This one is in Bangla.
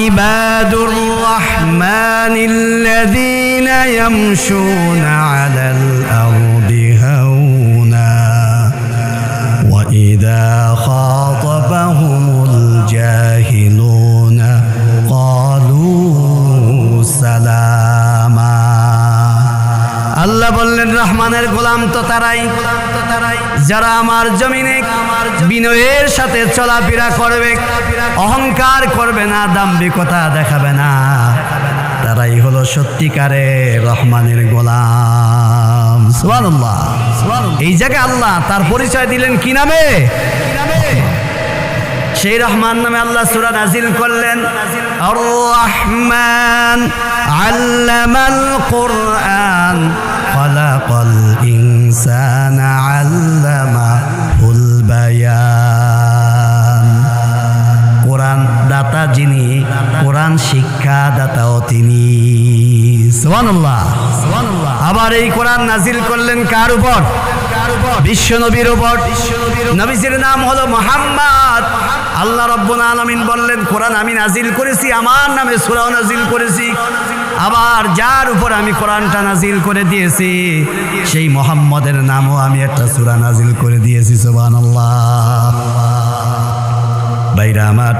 ইবাদুর রাহমানিল্লাযীনা ইয়ামশুনা আলাল আরদি হাওনা ওয়া ইযা খাতাবাহুমুল জাহিলুনা ক্বালু সালামা। আল্লাহ বললেন রহমানের গোলাম তো তারাই যারা আমার জমিনে বিনয়ের সাথে চলাফেরা করবে, অহংকার করবে না, দাম্ভিকতা দেখাবে না, তারাই হলো সত্যিকারের রহমানের গোলাম। সুবহানাল্লাহ। এই জায়গায় আল্লাহ তার পরিচয় দিলেন কি নামে? সেই রহমান নামে আল্লাহ সূরা নাজিল করলেন। আর রহমান আল্লামাল কুরআন খালাকাল ইনসানা আল্লামাহুল বায়ান। কোরআন দাতা যিনি, কোরআন শিক্ষা দাতাও তিনি। সুবহানাল্লাহ। আবার এই কোরআন নাজিল করলেন কার উপর? বিশ্ব নবীর উপর। নবীজির নাম হলো মুহাম্মদ। আল্লাহ রাব্বুল আলামিন বললেন কোরআন আমি নাজিল করেছি, আমার নামে সূরাও নাজিল করেছি। আবার যার উপর আমি কোরআনটা নাজিল করে দিয়েছি সেই মুহাম্মদের নামও আমি একটা সূরা নাজিল করে দিয়েছি। সুবহানাল্লাহ। বাইরা আমার,